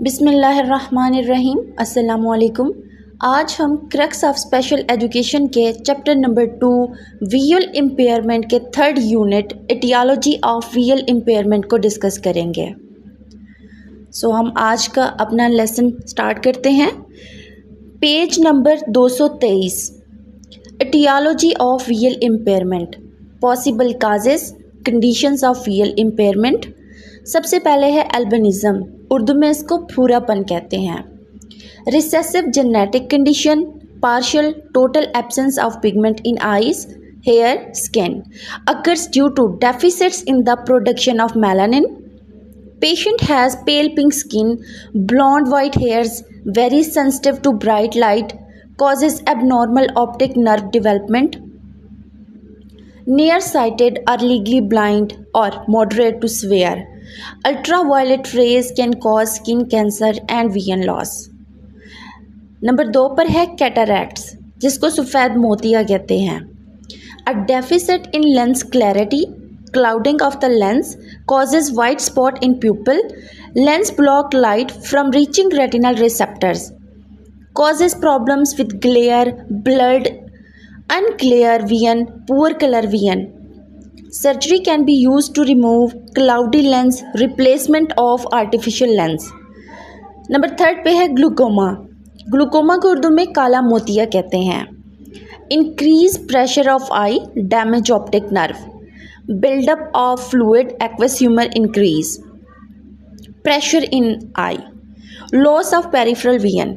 बिस्मिल्लाहिर्रहमानिर्रहीम। अस्सलामुअलैकुम। आज हम क्रक्स ऑफ स्पेशल एजुकेशन के चैप्टर नंबर 2 विजुअल इम्पेयरमेंट के third unit etiology of visual impairment को डिस्कस करेंगे। हम आज का अपना लेसन स्टार्ट करते हैं। Page number 223, etiology of visual impairment, possible causes, conditions of visual impairment. सबसे पहले है एल्बिनिज़म, उर्दू में इसको भूरापन कहते हैं। Recessive genetic condition, partial total absence of pigment in eyes, hair, skin, occurs due to deficits in the production of melanin. Patient has pale pink skin, blonde white hairs, very sensitive to bright light, causes abnormal optic nerve development. Nearsighted or legally blind or moderate to severe. Ultraviolet rays can cause skin cancer and vision loss. Number 2 पर है cataracts, जिसको सफ़ेद मोतिया कहते हैं। A deficit in lens clarity, clouding of the lens, causes white spot in pupil. Lens block light from reaching retinal receptors. Causes problems with glare, blurred, unclear vision, poor color vision. Surgery can be used to remove cloudy lens, replacement of artificial lens. Number 3 पे है glaucoma. Glaucoma को उर्दू में काला मोतिया कहते हैं। Increase pressure of eye, damage optic nerve, buildup of fluid aqueous humour, increase pressure in eye, loss of peripheral vision,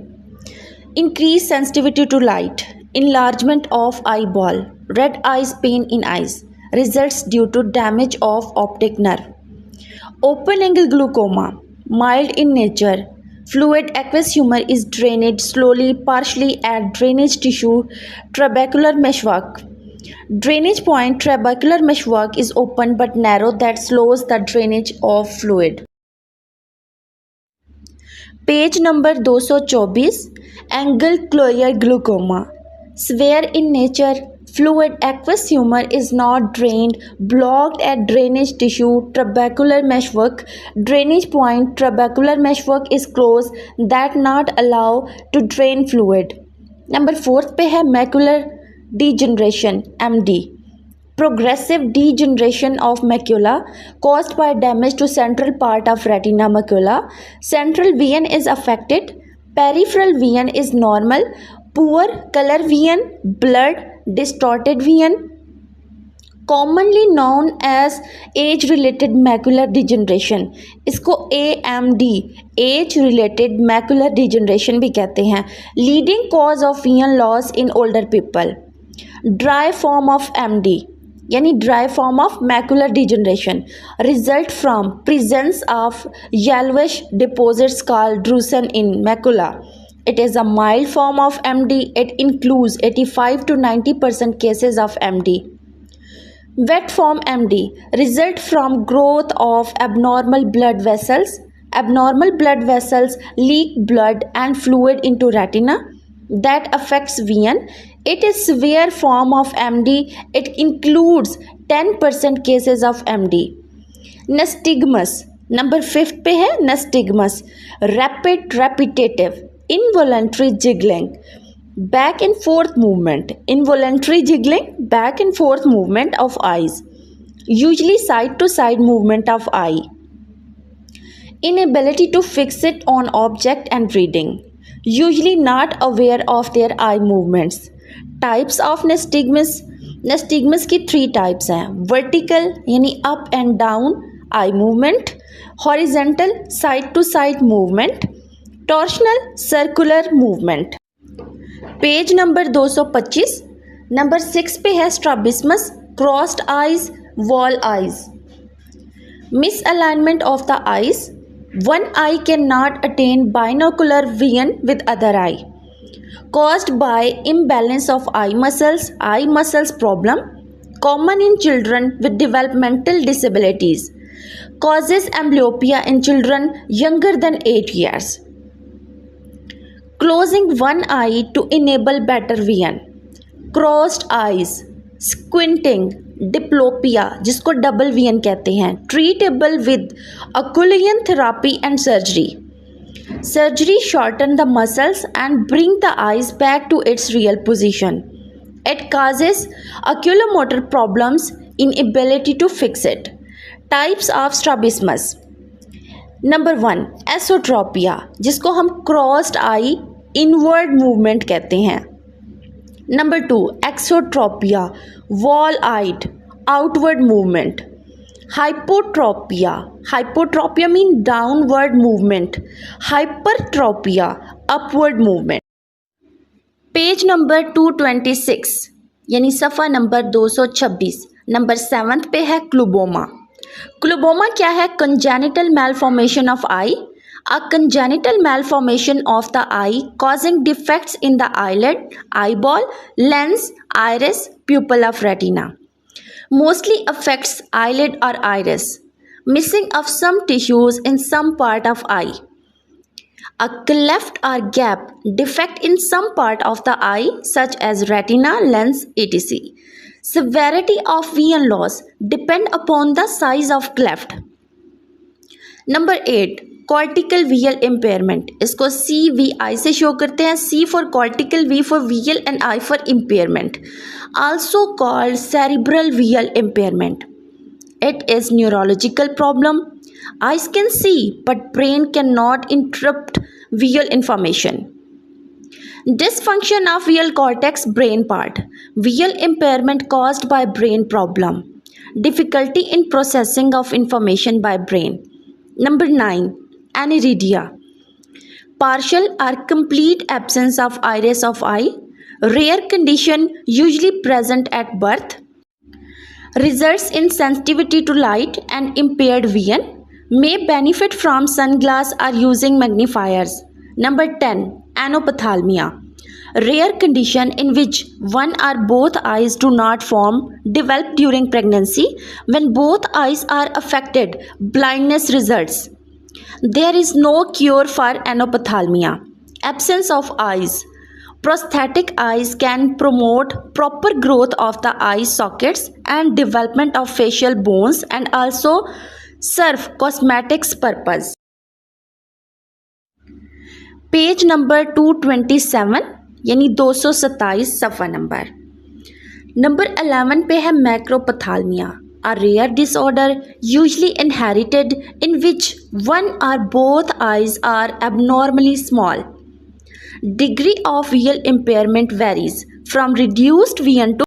increase sensitivity to light, enlargement of eyeball, red eyes, pain in eyes, results due to damage of optic nerve. Open angle glaucoma, mild in nature, fluid aqueous humor is drained slowly partially at drainage tissue, trabecular meshwork. Drainage point trabecular meshwork is open but narrow that slows the drainage of fluid. Page number 224, angle closure glaucoma, severe in nature, fluid aqueous humor is not drained, blocked at drainage tissue, trabecular meshwork. Drainage point trabecular meshwork is closed that not allow to drain fluid. Number 4 पे है macular degeneration, MD, progressive degeneration of macula caused by damage to central part of retina macula. Central vision is affected, peripheral vision is normal, poor color vision, blurred, distorted vision, commonly known as age related macular degeneration. इसको AMD, age related macular degeneration भी कहते हैं। Leading cause of vision loss in older people. Dry form of MD यानी dry form of macular degeneration result from presence of yellowish deposits called drusen in macula. It is a mild form of MD. It includes 85 to 90% cases of MD. Wet form MD result from growth of abnormal blood vessels. Abnormal blood vessels leak blood and fluid into retina that affects vision. It is severe form of MD. It includes 10% cases of MD. Nystagmus, number 5 पे है nystagmus, rapid repetitive involuntary jiggling, back and forth movement, involuntary jiggling, back and forth movement of eyes, usually side to side movement of eye, inability to fix it on object and reading, usually not aware of their eye movements. Types of nystagmus, nystagmus की 3 types हैं। vertical यानी up and down eye movement, horizontal side to side movement, torsional circular movement. Page number 225, number 6 पे है strabismus, crossed eyes, wall eyes, miss alignment of the eyes, one I can not attain binocular vision with other I, caused by imbalance of eye muscles problem, common in children with developmental disabilities, causes amblyopia in children younger than 8 years. Closing one eye to enable better vision, crossed eyes, squinting, diplopia जिसको double vision कहते हैं, treatable with occlusion therapy and surgery. Surgery shorten the muscles and bring the eyes back to its real position. It causes oculomotor problems, inability to fix it. Types of strabismus. Number 1 esotropia, जिसको हम crossed eye inward movement कहते हैं. Number 2 exotropia, wall eyed outward movement. Hypotropia, hypotropia mean downward movement. Hypertropia upward movement. Page number 226 यानी सफ़ा number 226 number 7 पे है क्लूबोमा. क्लूबोमा क्या है? Congenital malformation of eye. A congenital malformation of the eye causing defects in the eyelid, eyeball, lens, iris, pupil of retina. Mostly affects eyelid or iris. Missing of some tissues in some part of eye. A cleft or gap, defect in some part of the eye such as retina, lens, etc. Severity of vision loss depend upon the size of cleft. Number 8 cortical visual impairment. इसको CVI से show करते हैं. C for cortical, V for visual and I for impairment. Also called cerebral visual impairment. It is neurological problem. Eyes can see but brain cannot interpret visual information. Dysfunction of visual cortex brain part. Visual impairment caused by brain problem. Difficulty in processing of information by brain. Number 9 aniridia. Partial or complete absence of iris of eye. Rare condition usually present at birth. Results in sensitivity to light and impaired vision. May benefit from sunglass or using magnifiers. Number 10 anophthalmia. Rare condition in which one or both eyes do not form, develop during pregnancy. When both eyes are affected, blindness results. There is no cure for anophthalmia. Absence of eyes. Prosthetic eyes can promote proper growth of the eye sockets and development of facial bones and also serve cosmetics purpose. Page number 227 यानी 227 सफ़ा number. Number 11 पे है मैक्रोपथाल्मिया. A rare disorder usually inherited in which one or both eyes are abnormally small. Degree of visual impairment varies from reduced vision to